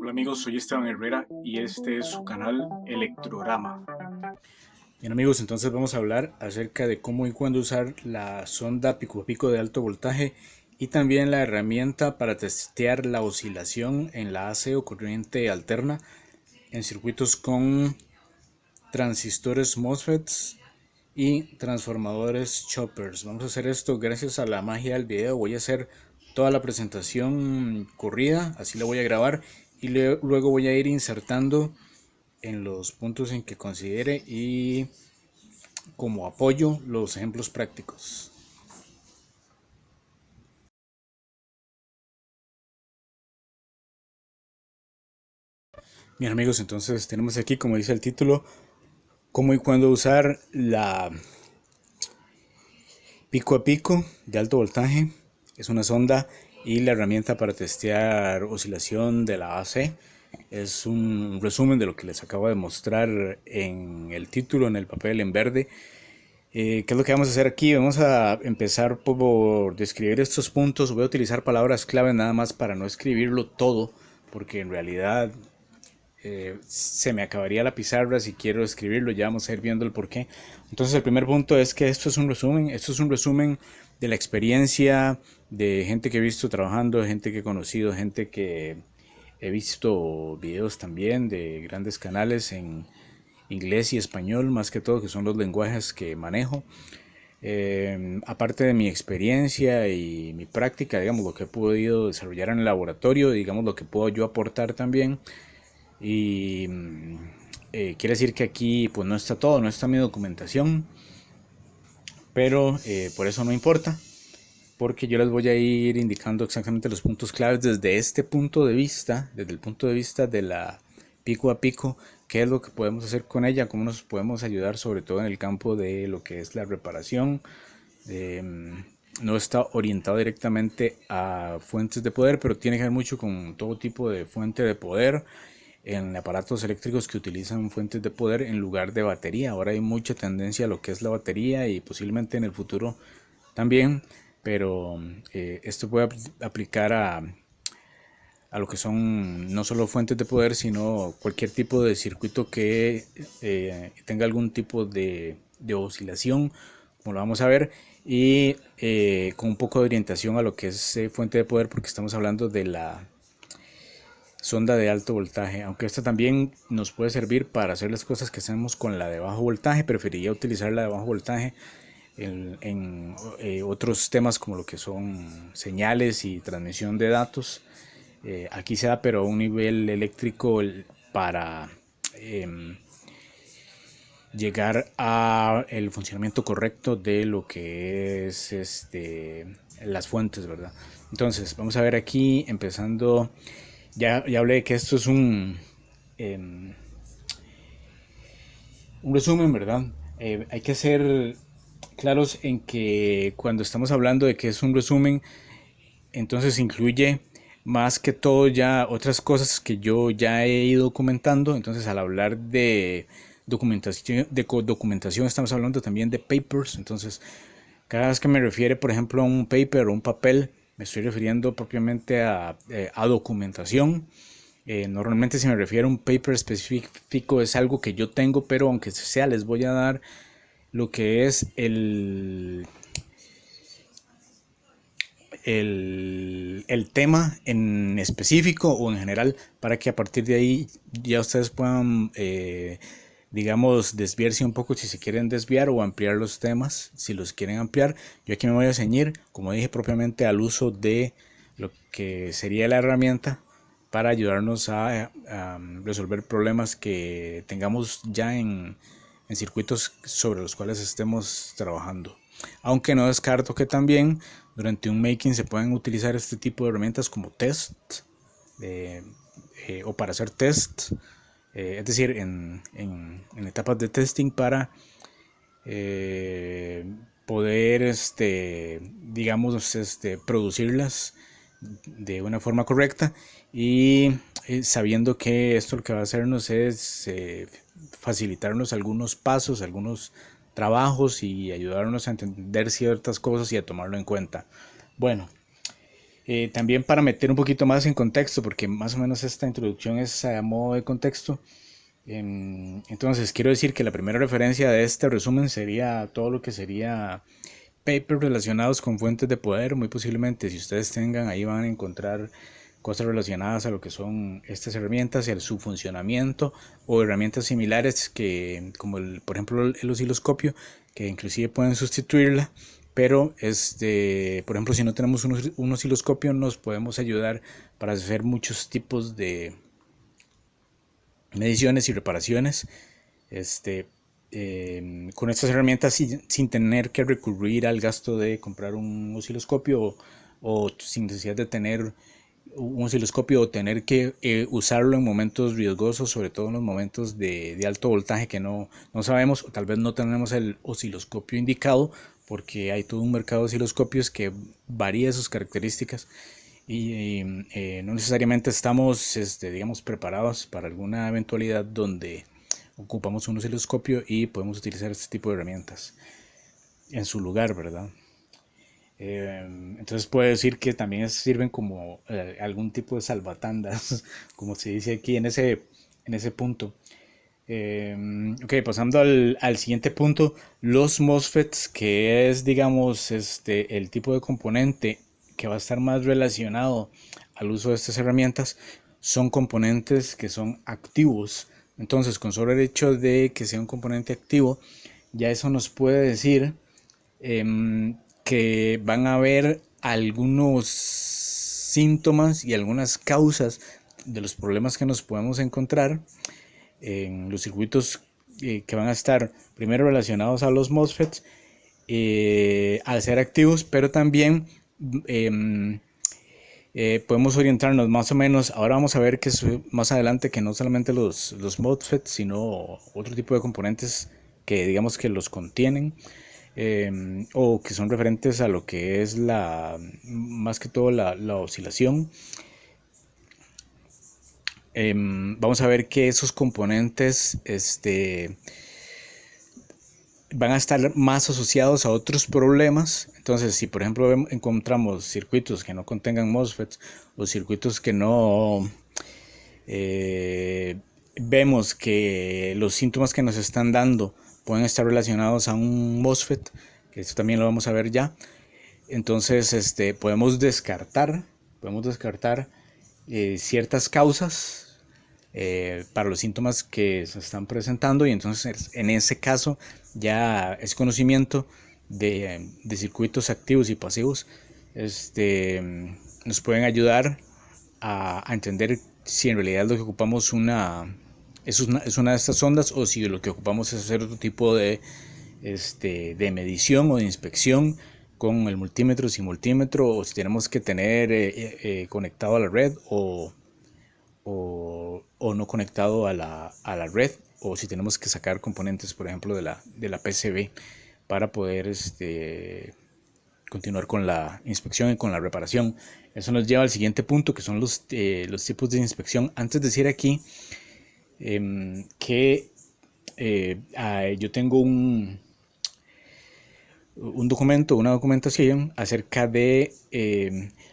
Hola amigos, soy Esteban Herrera y este es su canal Electrorama. Bien amigos, entonces vamos a hablar acerca de cómo y cuándo usar la sonda pico a pico de alto voltaje y también la herramienta para testear la oscilación en la AC o corriente alterna en circuitos con transistores MOSFETs y transformadores choppers. Vamos a hacer esto gracias a la magia del video. Voy a hacer toda la presentación corrida, así la voy a grabar y luego voy a ir insertando en los puntos en que considere y como apoyo los ejemplos prácticos. Bien amigos, entonces tenemos aquí, como dice el título, cómo y cuándo usar la pico a pico de alto voltaje. Es una sonda y la herramienta para testear oscilación de la AC. Es un resumen de lo que les acabo de mostrar en el título, en el papel en verde. ¿Qué es lo que vamos a hacer aquí? Vamos a empezar por describir estos puntos. Voy a utilizar palabras clave nada más para no escribirlo todo, porque en realidad se me acabaría la pizarra si quiero escribirlo. Ya vamos a ir viendo el porqué. Entonces el primer punto es que esto es un resumen. Esto es un resumen de la experiencia de gente que he visto trabajando, gente que he conocido, gente que he visto videos también de grandes canales en inglés y español, más que todo, que son los lenguajes que manejo. Aparte de mi experiencia y mi práctica, digamos, lo que he podido desarrollar en el laboratorio, digamos, lo que puedo yo aportar también. Y quiere decir que aquí pues no está todo, no está mi documentación, pero por eso no importa, porque yo les voy a ir indicando exactamente los puntos claves desde este punto de vista, desde el punto de vista de la pico a pico, qué es lo que podemos hacer con ella, cómo nos podemos ayudar, sobre todo en el campo de lo que es la reparación. No está orientado directamente a fuentes de poder, pero tiene que ver mucho con todo tipo de fuente de poder en aparatos eléctricos que utilizan fuentes de poder en lugar de batería. Ahora hay mucha tendencia a lo que es la batería y posiblemente en el futuro también, pero esto puede aplicar a lo que son no solo fuentes de poder, sino cualquier tipo de circuito que tenga algún tipo de oscilación, como lo vamos a ver, y con un poco de orientación a lo que es fuente de poder, porque estamos hablando de la sonda de alto voltaje, aunque esta también nos puede servir para hacer las cosas que hacemos con la de bajo voltaje. Preferiría utilizar la de bajo voltaje en otros temas como lo que son señales y transmisión de datos. Aquí se da pero a un nivel eléctrico para llegar a el funcionamiento correcto de lo que es las fuentes, ¿verdad? Entonces vamos a ver aquí empezando. Ya hablé de que esto es un resumen, ¿verdad? Hay que ser claros en que cuando estamos hablando de que es un resumen, entonces incluye más que todo ya otras cosas que yo ya he ido comentando. Entonces al hablar de documentación estamos hablando también de papers. Entonces cada vez que me refiere, por ejemplo, a un paper o un papel, me estoy refiriendo propiamente a documentación. Normalmente si me refiero a un paper específico es algo que yo tengo, pero aunque sea les voy a dar lo que es el tema en específico o en general, para que a partir de ahí ya ustedes puedan, digamos, desviarse un poco si se quieren desviar o ampliar los temas, si los quieren ampliar. Yo aquí me voy a ceñir, como dije, propiamente al uso de lo que sería la herramienta para ayudarnos a resolver problemas que tengamos ya en circuitos sobre los cuales estemos trabajando. Aunque no descarto que también durante un making se pueden utilizar este tipo de herramientas como test o para hacer test, es decir, en etapas de testing para poder, digamos, producirlas de una forma correcta y sabiendo que esto lo que va a hacernos es facilitarnos algunos pasos, algunos trabajos y ayudarnos a entender ciertas cosas y a tomarlo en cuenta. Bueno, También para meter un poquito más en contexto, porque más o menos esta introducción es a modo de contexto. Entonces, quiero decir que la primera referencia de este resumen sería todo lo que sería papers relacionados con fuentes de poder. Muy posiblemente, si ustedes tengan, ahí van a encontrar cosas relacionadas a lo que son estas herramientas y a su funcionamiento, o herramientas similares que, como por ejemplo el osciloscopio, que inclusive pueden sustituirla. Pero por ejemplo, si no tenemos un osciloscopio, nos podemos ayudar para hacer muchos tipos de mediciones y reparaciones con estas herramientas sin tener que recurrir al gasto de comprar un osciloscopio, o sin necesidad de tener un osciloscopio, o tener que usarlo en momentos riesgosos, sobre todo en los momentos de alto voltaje que no sabemos, o tal vez no tenemos el osciloscopio indicado, porque hay todo un mercado de osciloscopios que varía sus características y no necesariamente estamos, digamos, preparados para alguna eventualidad donde ocupamos un osciloscopio y podemos utilizar este tipo de herramientas en su lugar, ¿verdad? Entonces puedo decir que también sirven como algún tipo de salvatandas, como se dice aquí en ese punto. Ok, pasando al siguiente punto, los MOSFETs, que es, digamos, el tipo de componente que va a estar más relacionado al uso de estas herramientas, son componentes que son activos. Entonces, con solo el hecho de que sea un componente activo, ya eso nos puede decir que van a haber algunos síntomas y algunas causas de los problemas que nos podemos encontrar en los circuitos que van a estar primero relacionados a los MOSFETs al ser activos, pero también podemos orientarnos más o menos. Ahora vamos a ver que más adelante que no solamente los MOSFETs, sino otro tipo de componentes que digamos que los contienen, o que son referentes a lo que es más que todo la oscilación. Vamos a ver que esos componentes van a estar más asociados a otros problemas. Entonces, si por ejemplo encontramos circuitos que no contengan MOSFETs, o circuitos que no vemos que los síntomas que nos están dando pueden estar relacionados a un MOSFET, que esto también lo vamos a ver ya, entonces podemos descartar ciertas causas para los síntomas que se están presentando, y entonces en ese caso ya es conocimiento de circuitos activos y pasivos nos pueden ayudar a entender si en realidad lo que ocupamos es una de estas ondas, o si lo que ocupamos es hacer otro tipo de medición o de inspección con el multímetro, sin multímetro, o si tenemos que tener conectado a la red o no conectado a la red, o si tenemos que sacar componentes, por ejemplo, de la PCB para poder continuar con la inspección y con la reparación. Eso nos lleva al siguiente punto, que son los tipos de inspección. Antes de decir aquí que yo tengo un documento, una documentación acerca de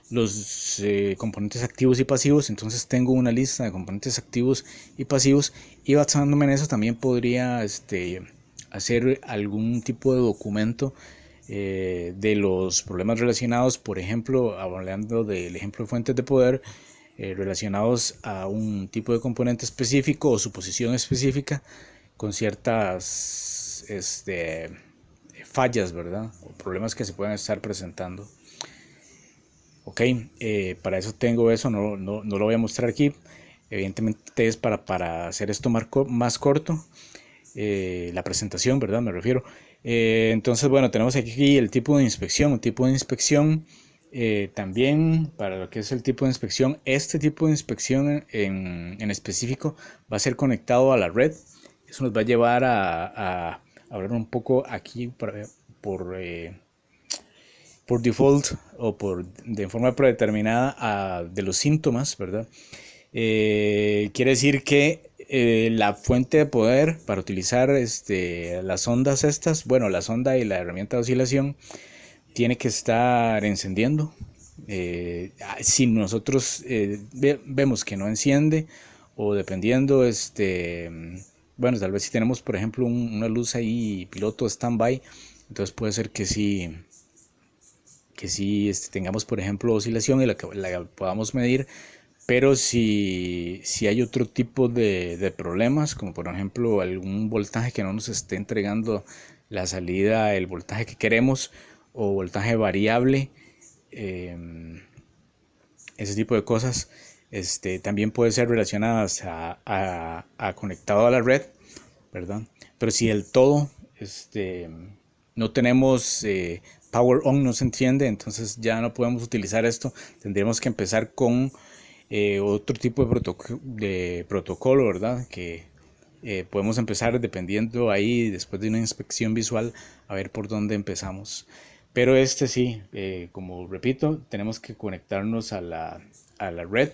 los componentes activos y pasivos. Entonces tengo una lista de componentes activos y pasivos, y basándome en eso también podría hacer algún tipo de documento de los problemas relacionados, por ejemplo, hablando del ejemplo de fuentes de poder, relacionados a un tipo de componente específico o su posición específica, con ciertas fallas, ¿verdad? O problemas que se pueden estar presentando. Ok, para eso tengo eso, no lo voy a mostrar aquí. Evidentemente es para hacer esto más corto, la presentación, ¿verdad? Me refiero. Entonces, bueno, tenemos aquí el tipo de inspección. Un tipo de inspección también, para lo que es el tipo de inspección, este tipo de inspección en específico va a ser conectado a la red. Eso nos va a llevar a hablar un poco aquí por default, o de forma predeterminada, de los síntomas, ¿verdad? Quiere decir que la fuente de poder para utilizar las ondas estas, bueno, la sonda y la herramienta de oscilación, tiene que estar encendiendo, Si nosotros vemos que no enciende, o dependiendo, bueno, tal vez si tenemos, por ejemplo, una luz ahí piloto standby, entonces puede ser que sí tengamos, por ejemplo, oscilación y la podamos medir. Pero si hay otro tipo de problemas, como por ejemplo algún voltaje que no nos esté entregando la salida, el voltaje que queremos, o voltaje variable, eh, ese tipo de cosas, también puede ser relacionadas a conectado a la red, ¿verdad? Pero si del todo no tenemos power on, no se entiende, entonces ya no podemos utilizar esto. Tendríamos que empezar con otro tipo de protocolo, ¿verdad? Que podemos empezar dependiendo ahí, después de una inspección visual, a ver por dónde empezamos. Pero sí, como repito, tenemos que conectarnos a la red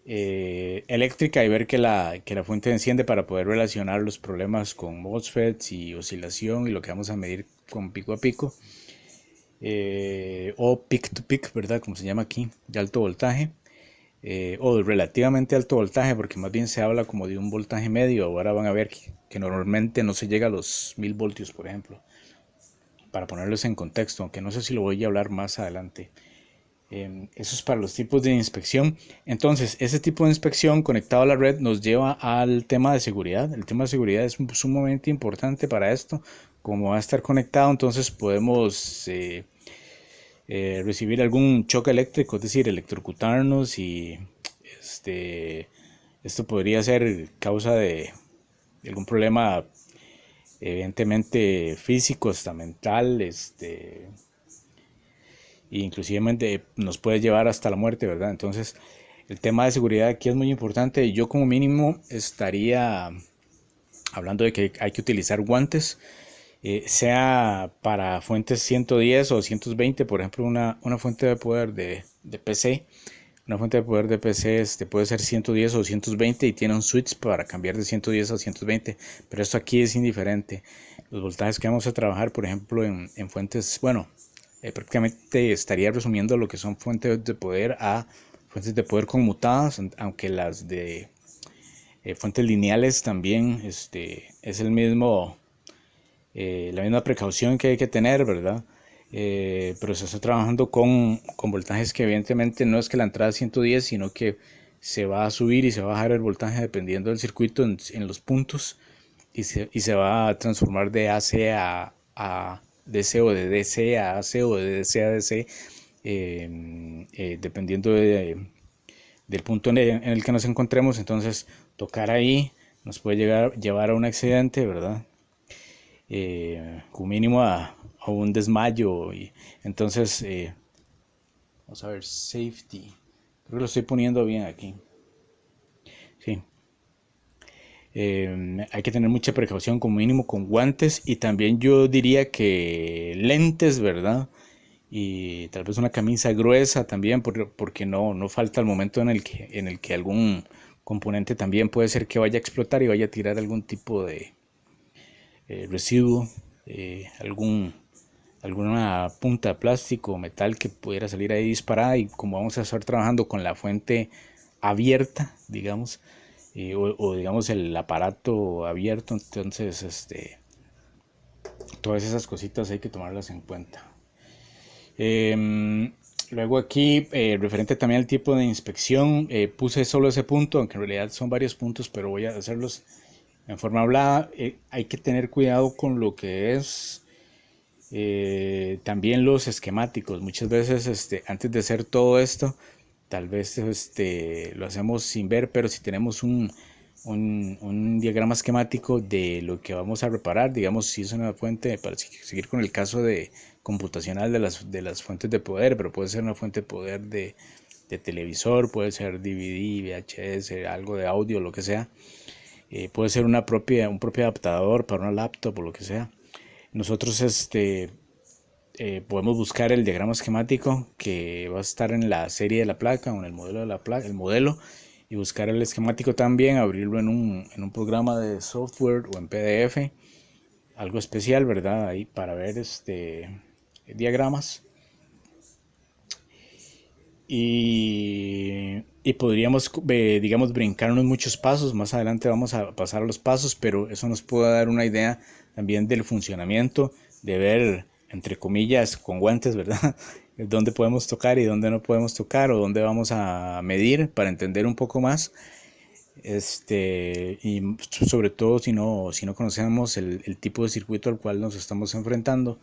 eléctrica y ver que la fuente enciende para poder relacionar los problemas con MOSFETs y oscilación y lo que vamos a medir con pico a pico, o peak to peak, ¿verdad? Como se llama aquí, de alto voltaje, o de relativamente alto voltaje, porque más bien se habla como de un voltaje medio. Ahora van a ver que normalmente no se llega a los 1000 voltios, por ejemplo, para ponerlos en contexto, aunque no sé si lo voy a hablar más adelante. Eso es para los tipos de inspección. Entonces, ese tipo de inspección conectado a la red nos lleva al tema de seguridad. El tema de seguridad es sumamente importante para esto. Como va a estar conectado, entonces podemos recibir algún choque eléctrico, es decir, electrocutarnos, y esto podría ser causa de algún problema evidentemente físico, hasta mental, e inclusive nos puede llevar hasta la muerte, ¿verdad? Entonces, el tema de seguridad aquí es muy importante. Yo como mínimo estaría hablando de que hay que utilizar guantes, sea para fuentes 110 o 120, por ejemplo, una fuente de poder de PC. Una fuente de poder de PC puede ser 110 o 220 y tiene un switch para cambiar de 110 a 120, pero esto aquí es indiferente. Los voltajes que vamos a trabajar, por ejemplo, en fuentes, bueno, prácticamente estaría resumiendo lo que son fuentes de poder a fuentes de poder conmutadas, aunque las de fuentes lineales también es la misma precaución que hay que tener, ¿verdad? Pero se está trabajando con voltajes que evidentemente no es que la entrada es 110, sino que se va a subir y se va a bajar el voltaje dependiendo del circuito en los puntos, y se va a transformar de AC a DC, o de DC a AC, o de DC a DC, dependiendo del punto en el que nos encontremos. Entonces, tocar ahí nos puede llevar a un accidente, ¿verdad? Como mínimo a un desmayo. Y entonces, vamos a ver, safety. Creo que lo estoy poniendo bien aquí. Sí. Hay que tener mucha precaución, como mínimo con guantes, y también yo diría que lentes, ¿verdad? Y tal vez una camisa gruesa también, porque no falta el momento en el que algún componente también puede ser que vaya a explotar y vaya a tirar algún tipo de residuo, alguna punta de plástico o metal que pudiera salir ahí disparada. Y como vamos a estar trabajando con la fuente abierta, digamos, o digamos el aparato abierto, entonces todas esas cositas hay que tomarlas en cuenta. Luego aquí, referente también al tipo de inspección, puse solo ese punto, aunque en realidad son varios puntos, pero voy a hacerlos en forma hablada. Hay que tener cuidado con lo que es también los esquemáticos. Muchas veces antes de hacer todo esto, tal vez lo hacemos sin ver, pero si tenemos un diagrama esquemático de lo que vamos a reparar, digamos, si es una fuente, para seguir con el caso computacional de las fuentes de poder, pero puede ser una fuente de poder de televisor, puede ser DVD, VHS, algo de audio, lo que sea. Puede ser un propio adaptador para una laptop o lo que sea. Nosotros podemos buscar el diagrama esquemático que va a estar en la serie de la placa o en el modelo de la placa, el modelo, y buscar el esquemático también, abrirlo en un programa de software o en PDF, algo especial, ¿verdad? Ahí para ver diagramas. y podríamos, digamos, brincarnos muchos pasos. Más adelante vamos a pasar a los pasos, pero eso nos puede dar una idea también del funcionamiento, de ver, entre comillas, con guantes, ¿verdad? Dónde podemos tocar y dónde no podemos tocar, o dónde vamos a medir para entender un poco más. Y sobre todo si no conocemos el tipo de circuito al cual nos estamos enfrentando,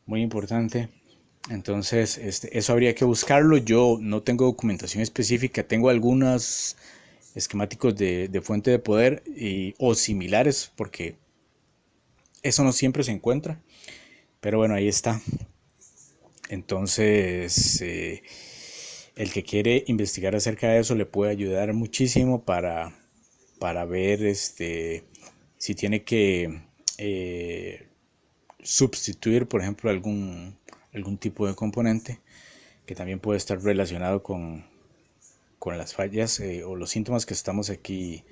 muy importante. Entonces, eso habría que buscarlo. Yo no tengo documentación específica, tengo algunos esquemáticos de fuente de poder o similares, porque eso no siempre se encuentra. Pero bueno, ahí está. Entonces, el que quiere investigar acerca de eso le puede ayudar muchísimo para ver si tiene que sustituir, por ejemplo, algún tipo de componente que también puede estar relacionado con las fallas o los síntomas que estamos aquí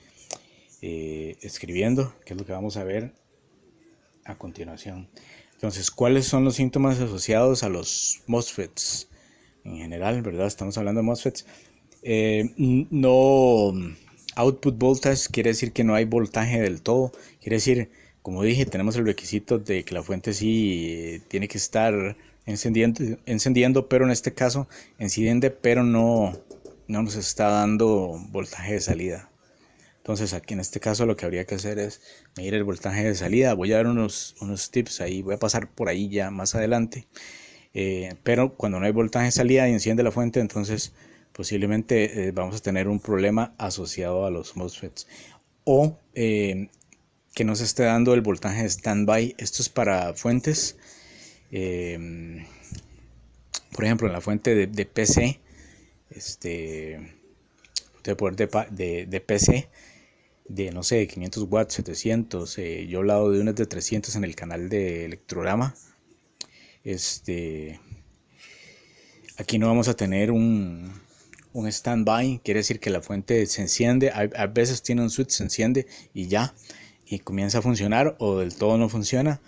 escribiendo, que es lo que vamos a ver a continuación. Entonces, ¿cuáles son los síntomas asociados a los MOSFETs? En general, ¿verdad? Estamos hablando de MOSFETs. No, output voltage quiere decir que no hay voltaje del todo. Quiere decir, como dije, tenemos el requisito de que la fuente sí tiene que estar encendiendo, pero en este caso enciende, pero no nos está dando voltaje de salida. Entonces aquí en este caso lo que habría que hacer es medir el voltaje de salida. Voy a dar unos tips ahí, voy a pasar por ahí ya más adelante. Pero cuando no hay voltaje de salida y enciende la fuente, entonces posiblemente vamos a tener un problema asociado a los MOSFETs. O que no se esté dando el voltaje de standby. Esto es para fuentes. Por ejemplo, en la fuente de PC, de poder de PC, de no sé, 500 watts, 700, yo he hablado de unas de 300 en el canal de Electrograma. Aquí no vamos a tener un standby, quiere decir que la fuente se enciende, a veces tiene un switch, se enciende y ya, y comienza a funcionar, o del todo no funciona.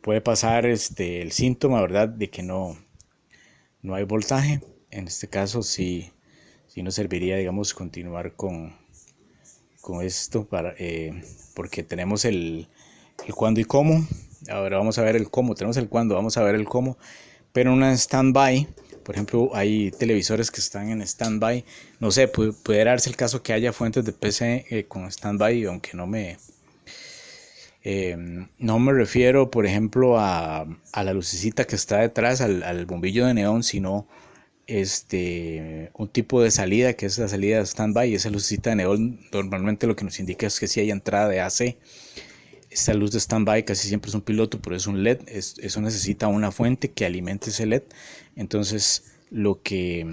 Puede pasar el síntoma, ¿verdad?, de que no hay voltaje. En este caso sí nos serviría, digamos, continuar con esto porque tenemos el cuándo y cómo. Ahora vamos a ver el cómo. Tenemos el cuándo, vamos a ver el cómo. Pero en una standby, por ejemplo, hay televisores que están en standby. No sé, puede darse el caso que haya fuentes de PC con standby, aunque no me refiero, por ejemplo, a la lucecita que está detrás, al bombillo de neón, sino un tipo de salida, que es la salida de standby. Esa lucecita de neón normalmente lo que nos indica es que si hay entrada de AC. Esta luz de standby casi siempre es un piloto, pero es un LED. Eso necesita una fuente que alimente ese LED. Entonces lo que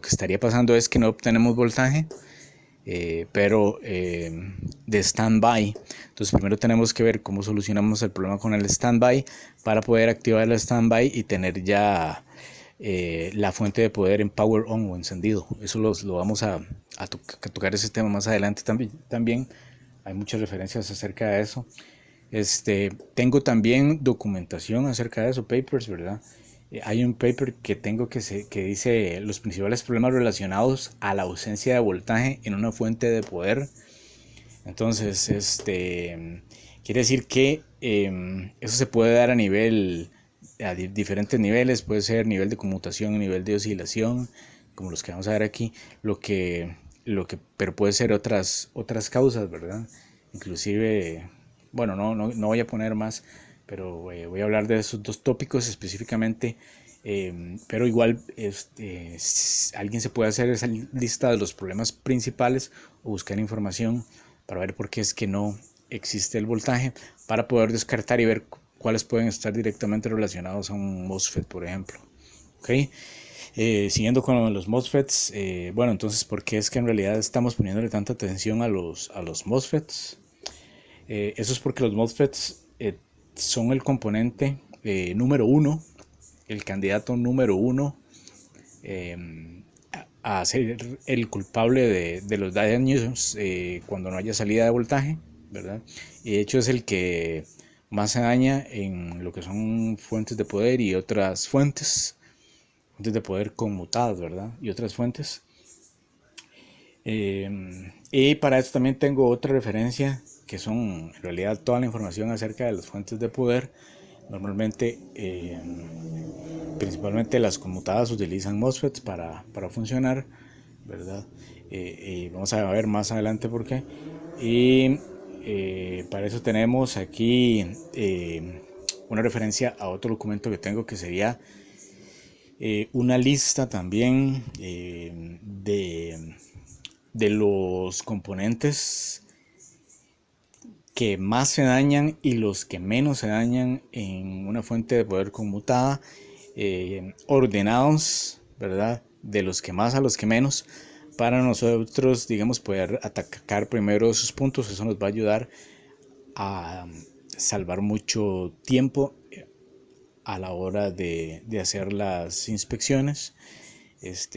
estaría pasando es que no obtenemos voltaje, pero de standby. Entonces primero tenemos que ver cómo solucionamos el problema con el standby para poder activar el standby y tener ya la fuente de poder en power on o encendido. Eso lo vamos a tocar ese tema más adelante también. Hay muchas referencias acerca de eso. Tengo también documentación acerca de eso, papers, ¿verdad? Hay un paper que tengo que dice los principales problemas relacionados a la ausencia de voltaje en una fuente de poder. Entonces, quiere decir que eso se puede dar a diferentes niveles. Puede ser nivel de conmutación, nivel de oscilación, como los que vamos a ver aquí. Pero puede ser otras causas, ¿verdad? Inclusive, bueno, no voy a poner más, pero voy a hablar de esos dos tópicos específicamente. Pero igual alguien se puede hacer esa lista de los problemas principales o buscar información para ver por qué es que no existe el voltaje, para poder descartar y ver cuáles pueden estar directamente relacionados a un MOSFET, por ejemplo. ¿Okay? Siguiendo con los MOSFETs, bueno, entonces, ¿por qué es que en realidad estamos poniéndole tanta atención a los MOSFETs? Eso es porque los MOSFETs son el componente número uno, el candidato número uno a ser el culpable de los daños cuando no haya salida de voltaje, ¿verdad? Y de hecho es el que más se daña en lo que son fuentes de poder y otras fuentes fuentes de poder conmutadas, ¿verdad? Y otras fuentes. Y para esto también tengo otra referencia, que son en realidad toda la información acerca de las fuentes de poder. Normalmente, principalmente las conmutadas utilizan MOSFETs para funcionar, ¿verdad? Y vamos a ver más adelante por qué. Y para eso tenemos aquí una referencia a otro documento que tengo, que sería una lista también de los componentes que más se dañan y los que menos se dañan en una fuente de poder conmutada, ordenados, ¿verdad? De los que más a los que menos, para nosotros, digamos, poder atacar primero esos puntos. Eso nos va a ayudar a salvar mucho tiempo a la hora de hacer las inspecciones.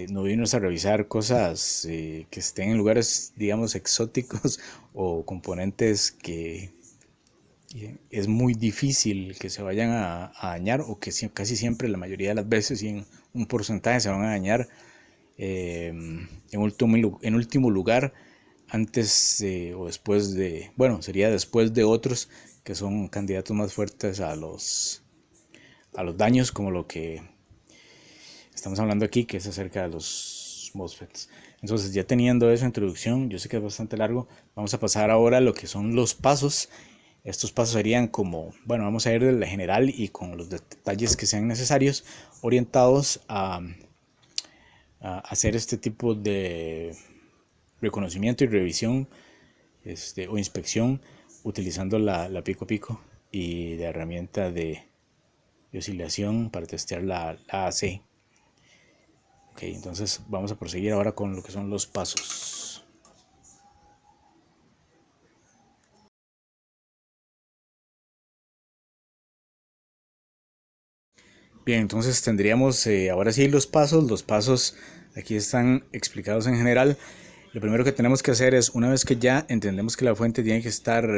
No vino a revisar cosas que estén en lugares, digamos, exóticos o componentes que es muy difícil que se vayan a dañar, o que casi siempre, la mayoría de las veces y en un porcentaje, se van a dañar en último lugar, antes o después de, bueno, sería después de otros que son candidatos más fuertes a los daños, como lo que estamos hablando aquí, que es acerca de los MOSFETs. Entonces, ya teniendo esa introducción, yo sé que es bastante largo, vamos a pasar ahora a lo que son los pasos. Estos pasos serían como, bueno, vamos a ir de la general y con los detalles que sean necesarios, orientados a hacer este tipo de reconocimiento y revisión o inspección, utilizando la pico a pico y la herramienta de oscilación para testear la AC. Ok, entonces vamos a proseguir ahora con lo que son los pasos. Bien, entonces tendríamos ahora sí los pasos. Los pasos aquí están explicados en general. Lo primero que tenemos que hacer es, una vez que ya entendemos que la fuente tiene que estar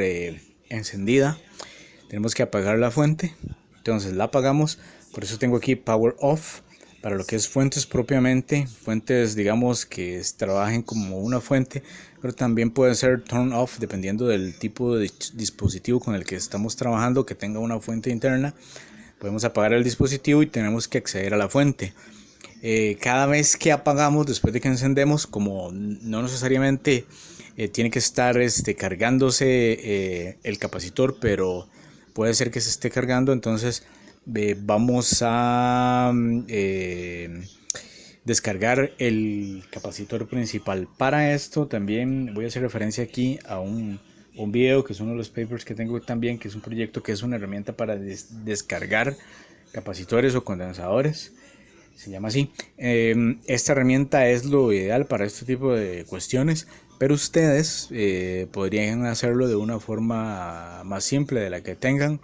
encendida, tenemos que apagar la fuente. Entonces la apagamos. Por eso tengo aquí Power Off. Para lo que es fuentes propiamente, fuentes, digamos, que trabajen como una fuente, pero también puede ser Turn Off, dependiendo del tipo de dispositivo con el que estamos trabajando, que tenga una fuente interna. Podemos apagar el dispositivo y tenemos que acceder a la fuente. Cada vez que apagamos, después de que encendemos, como no necesariamente tiene que estar cargándose el capacitor, pero puede ser que se esté cargando, entonces vamos a descargar el capacitor principal. Para esto también voy a hacer referencia aquí a un video, que es uno de los papers que tengo también, que es un proyecto que es una herramienta para descargar capacitores o condensadores, se llama así. Esta herramienta es lo ideal para este tipo de cuestiones, pero ustedes podrían hacerlo de una forma más simple de la que tengan.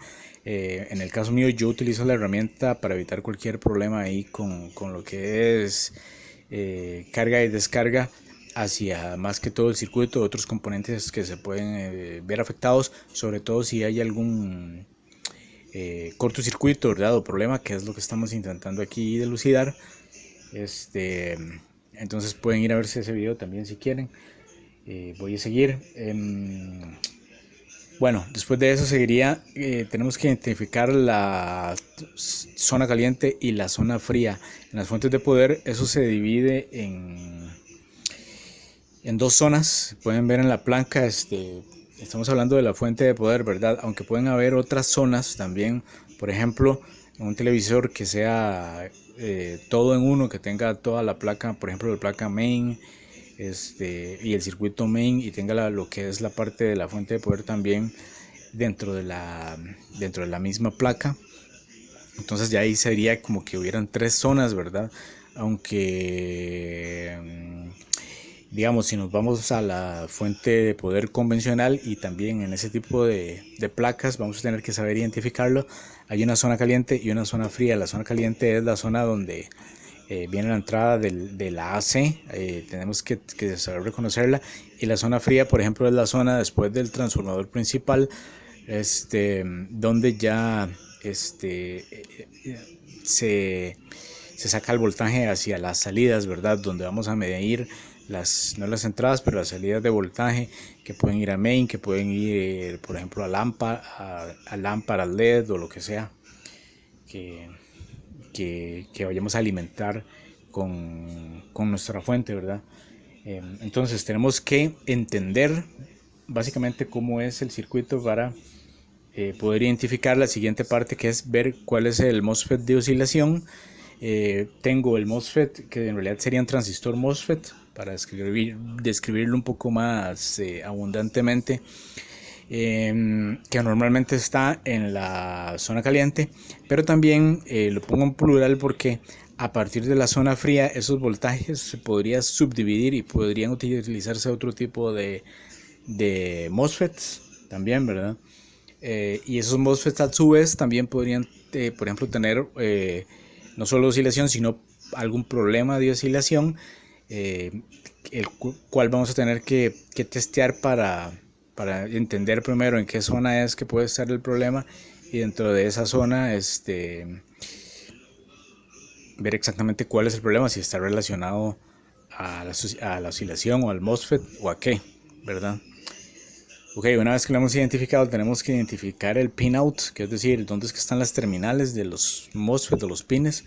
En el caso mío, yo utilizo la herramienta para evitar cualquier problema ahí con lo que es carga y descarga hacia más que todo el circuito, otros componentes que se pueden ver afectados, sobre todo si hay algún cortocircuito, ¿verdad? O problema, que es lo que estamos intentando aquí dilucidar. Entonces pueden ir a verse ese video también si quieren. Voy a seguir. Bueno, después de eso seguiría, tenemos que identificar la zona caliente y la zona fría. En las fuentes de poder eso se divide en dos zonas. Pueden ver en la planca, estamos hablando de la fuente de poder, ¿verdad? Aunque pueden haber otras zonas también. Por ejemplo, en un televisor que sea todo en uno, que tenga toda la placa, por ejemplo la placa main, y el circuito main, y tenga lo que es la parte de la fuente de poder también dentro de la misma placa. Entonces ya ahí sería como que hubieran tres zonas, ¿verdad? Aunque digamos, si nos vamos a la fuente de poder convencional, y también en ese tipo de placas vamos a tener que saber identificarlo. Hay una zona caliente y una zona fría. La zona caliente es la zona donde viene la entrada de la AC, tenemos que saber reconocerla. Y la zona fría, por ejemplo, es la zona después del transformador principal, donde ya se se saca el voltaje hacia las salidas, ¿verdad? Donde vamos a medir no las entradas, pero las salidas de voltaje que pueden ir a main, que pueden ir, por ejemplo, a lámparas LED o lo que sea que vayamos a alimentar con nuestra fuente, ¿verdad? Entonces tenemos que entender básicamente cómo es el circuito para poder identificar la siguiente parte, que es ver cuál es el MOSFET de oscilación. Tengo el MOSFET, que en realidad sería un transistor MOSFET, para describirlo un poco más abundantemente, que normalmente está en la zona caliente, pero también lo pongo en plural porque a partir de la zona fría esos voltajes se podrían subdividir y podrían utilizarse otro tipo de MOSFETs también, ¿verdad? Y esos MOSFETs a su vez también podrían, por ejemplo, tener no solo oscilación, sino algún problema de oscilación, el cual vamos a tener que testear para entender primero en qué zona es que puede estar el problema, y dentro de esa zona ver exactamente cuál es el problema, si está relacionado a la oscilación o al MOSFET o a qué, ¿verdad? Ok, una vez que lo hemos identificado, tenemos que identificar el pinout, que es decir, dónde es que están las terminales de los MOSFET, de los pines.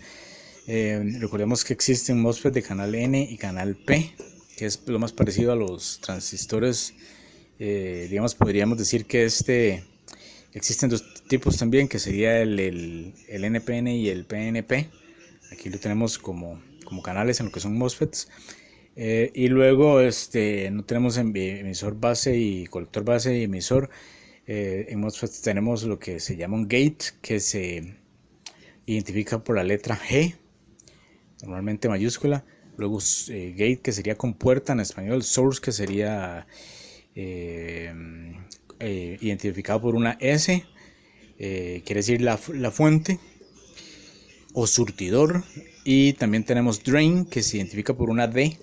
Recordemos que existen MOSFET de canal N y canal P, que es lo más parecido a los transistores. Digamos, podríamos decir que existen dos tipos también, que sería el NPN y el PNP. Aquí lo tenemos como canales en lo que son MOSFETs. Y luego no tenemos emisor base y colector base y emisor. En MOSFET tenemos lo que se llama un gate, que se identifica por la letra G, normalmente mayúscula. Luego gate, que sería compuerta en español. Source, que sería identificado por una S, quiere decir la fuente o surtidor. Y también tenemos drain, que se identifica por una D,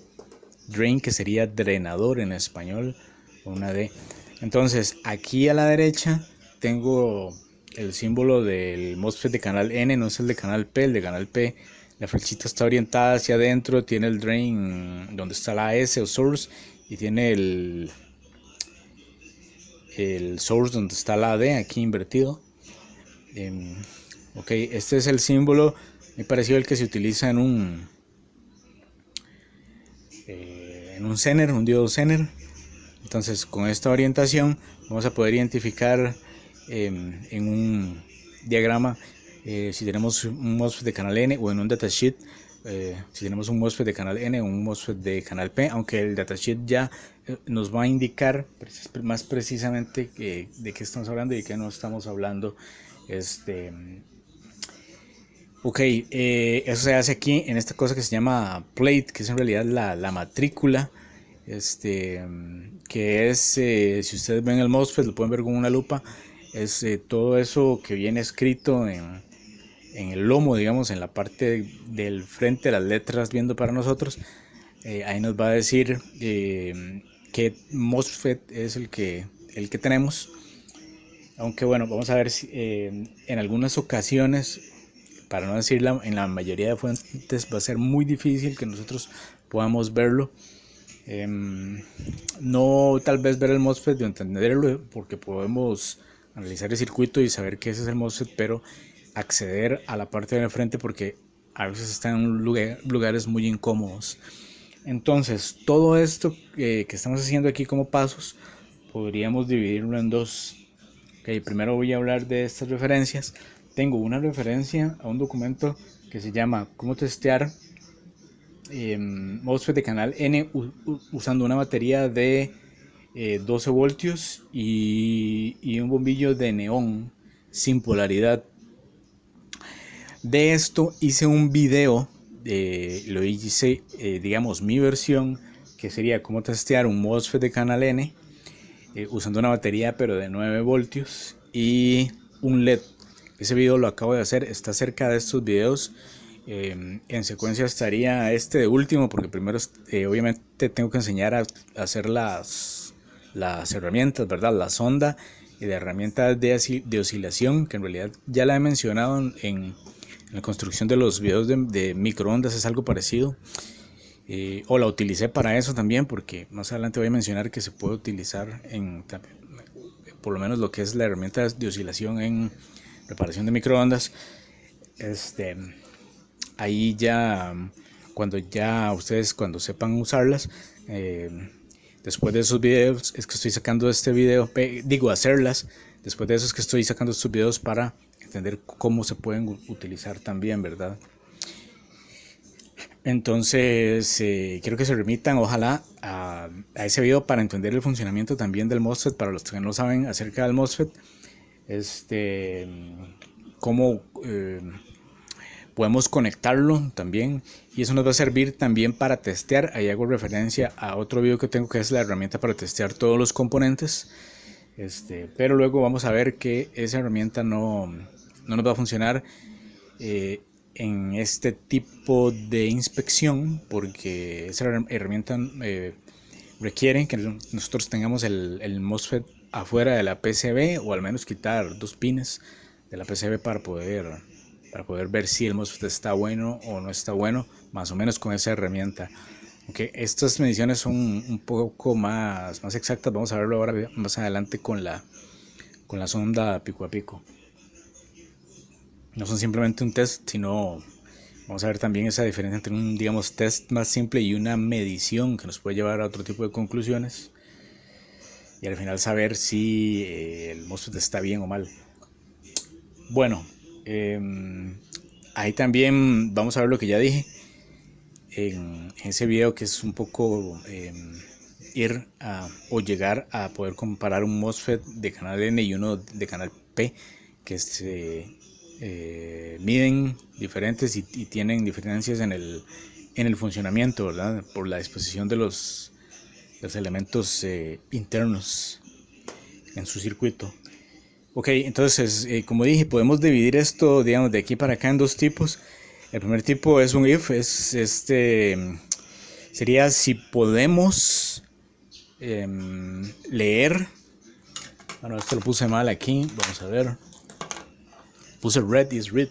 drain, que sería drenador en español, una D. Entonces aquí a la derecha tengo el símbolo del MOSFET de canal N, no es el de canal P. El de canal P, la flechita está orientada hacia adentro, tiene el drain donde está la S o source, y tiene el source donde está la D, aquí invertido. Ok, este es el símbolo muy parecido al que se utiliza en un Zener, un diodo Zener. Entonces, con esta orientación vamos a poder identificar en un diagrama si tenemos un MOSFET de canal N, o en un datasheet si tenemos un MOSFET de canal N o un MOSFET de canal P, aunque el datasheet ya nos va a indicar más precisamente de qué estamos hablando y de qué no estamos hablando. Ok, eso se hace aquí en esta cosa que se llama plate, que es en realidad la matrícula, que es, si ustedes ven el MOSFET, lo pueden ver con una lupa, es todo eso que viene escrito en el lomo, digamos, en la parte del frente de las letras viendo para nosotros. Ahí nos va a decir qué MOSFET es el que tenemos. Aunque bueno, vamos a ver si en algunas ocasiones, para no decir en la mayoría de fuentes, va a ser muy difícil que nosotros podamos verlo. No tal vez ver el MOSFET y entenderlo, porque podemos analizar el circuito y saber que ese es el MOSFET, pero acceder a la parte de frente, porque a veces está en lugares muy incómodos. Entonces, todo esto que estamos haciendo aquí como pasos, podríamos dividirlo en dos. Okay, primero voy a hablar de estas referencias. Tengo una referencia a un documento que se llama Cómo testear MOSFET de canal N usando una batería de 12 voltios y un bombillo de neón sin polaridad. De esto hice un video, lo hice, digamos, mi versión, que sería cómo testear un MOSFET de canal N usando una batería pero de 9 voltios y un LED. Ese video lo acabo de hacer, está cerca de estos videos. En secuencia estaría este de último, porque primero obviamente tengo que enseñar a hacer las herramientas, ¿verdad? La sonda y la herramienta de oscilación, que en realidad ya la he mencionado en la construcción de los videos de microondas es algo parecido. O la utilicé para eso también, porque más adelante voy a mencionar que se puede utilizar por lo menos lo que es la herramienta de oscilación en reparación de microondas. Ahí ya, cuando sepan usarlas, después de esos videos es que estoy sacando este video, hacerlas. Después de eso es que estoy sacando estos videos para entender cómo se pueden utilizar también, ¿verdad? Entonces, quiero que se remitan, ojalá, a ese video para entender el funcionamiento también del MOSFET, para los que no saben acerca del MOSFET, cómo podemos conectarlo también, y eso nos va a servir también para testear. Ahí hago referencia a otro video que tengo, que es la herramienta para testear todos los componentes, pero luego vamos a ver que esa herramienta no nos va a funcionar en este tipo de inspección, porque esa herramienta requiere que nosotros tengamos el MOSFET afuera de la PCB, o al menos quitar 2 pines de la PCB para poder ver si el MOSFET está bueno o no está bueno, más o menos con esa herramienta. Okay, estas mediciones son un poco más exactas, vamos a verlo ahora más adelante con la sonda pico a pico. No son simplemente un test, sino vamos a ver también esa diferencia entre un, digamos, test más simple y una medición que nos puede llevar a otro tipo de conclusiones, y al final saber si el MOSFET está bien o mal. Bueno, ahí también vamos a ver lo que ya dije en ese video, que es un poco llegar a poder comparar un MOSFET de canal N y uno de canal P, que miden diferentes y tienen diferencias en el funcionamiento, ¿verdad? Por la disposición de los elementos internos en su circuito. Ok, entonces, como dije, podemos dividir esto, digamos, de aquí para acá en 2 tipos. El primer tipo es un if, sería si podemos leer. Bueno, esto lo puse mal aquí, vamos a ver. Puse read is read.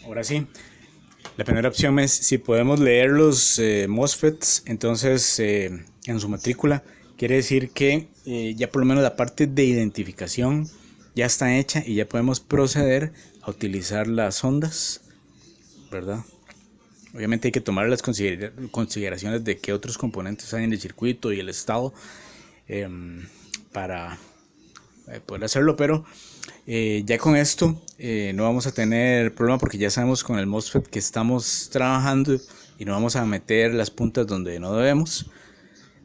Ahora sí, la primera opción es si podemos leer los MOSFETs. Entonces, en su matrícula, quiere decir que ya por lo menos la parte de identificación ya está hecha y ya podemos proceder a utilizar las ondas, ¿verdad? Obviamente hay que tomar las consideraciones de qué otros componentes hay en el circuito y el estado para poder hacerlo, pero ya con esto no vamos a tener problema, porque ya sabemos con el MOSFET que estamos trabajando y no vamos a meter las puntas donde no debemos,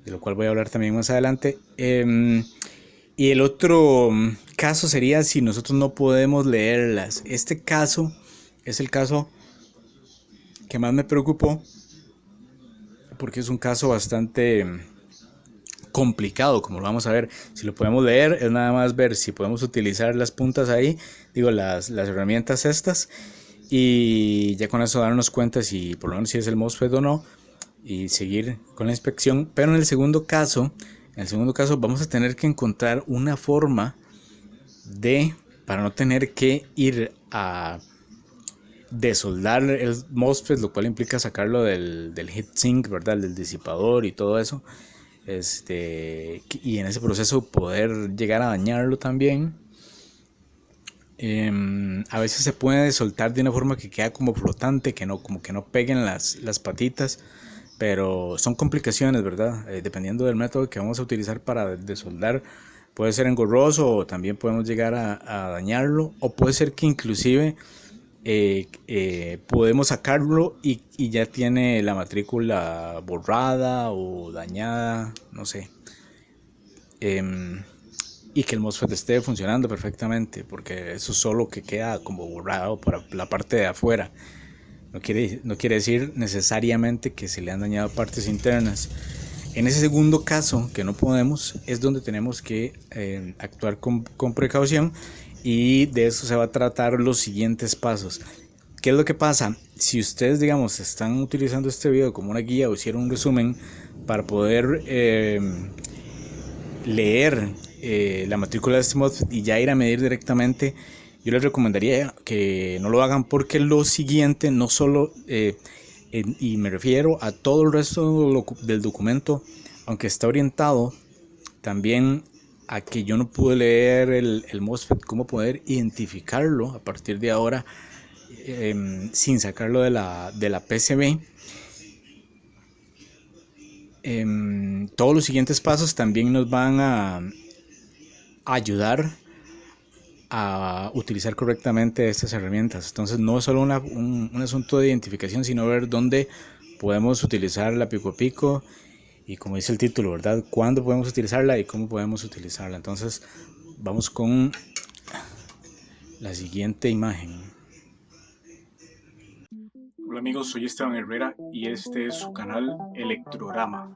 de lo cual voy a hablar también más adelante. Y el otro caso sería si nosotros no podemos leerlas. Este caso es el caso que más me preocupó, porque es un caso bastante complicado, como lo vamos a ver. Si lo podemos leer, es nada más ver si podemos utilizar las puntas ahí, las herramientas estas, y ya con eso darnos cuenta si por lo menos si es el MOSFET o no, y seguir con la inspección. Pero en el segundo caso vamos a tener que encontrar una forma para no tener que ir a desoldar el MOSFET, lo cual implica sacarlo del heatsink, ¿verdad? Del disipador y todo eso. Y en ese proceso poder llegar a dañarlo también. A veces se puede soltar de una forma que queda como flotante, como que no peguen las patitas, pero son complicaciones, ¿verdad? Dependiendo del método que vamos a utilizar para desoldar, puede ser engorroso, o también podemos llegar a dañarlo, o puede ser que inclusive podemos sacarlo y ya tiene la matrícula borrada o dañada, no sé, y que el MOSFET esté funcionando perfectamente, porque eso solo que queda como borrado para la parte de afuera, no quiere decir necesariamente que se le han dañado partes internas. En ese segundo caso que no podemos, es donde tenemos que actuar con precaución y de eso se va a tratar los siguientes pasos. ¿Qué es lo que pasa? Si ustedes, digamos, están utilizando este video como una guía o hicieron un resumen para poder leer la matrícula de este MOSFET y ya ir a medir directamente, yo les recomendaría que no lo hagan, porque lo siguiente no solo, y me refiero a todo el resto del documento, aunque está orientado también a que yo no pude leer el MOSFET, cómo poder identificarlo a partir de ahora sin sacarlo de la PCB. Todos los siguientes pasos también nos van a ayudar a utilizar correctamente estas herramientas. Entonces no es solo un asunto de identificación, sino ver dónde podemos utilizar la pico a pico y, como dice el título, ¿verdad?, cuándo podemos utilizarla y cómo podemos utilizarla. Entonces vamos con la siguiente imagen. Hola amigos, soy Esteban Herrera y este es su canal Electrograma.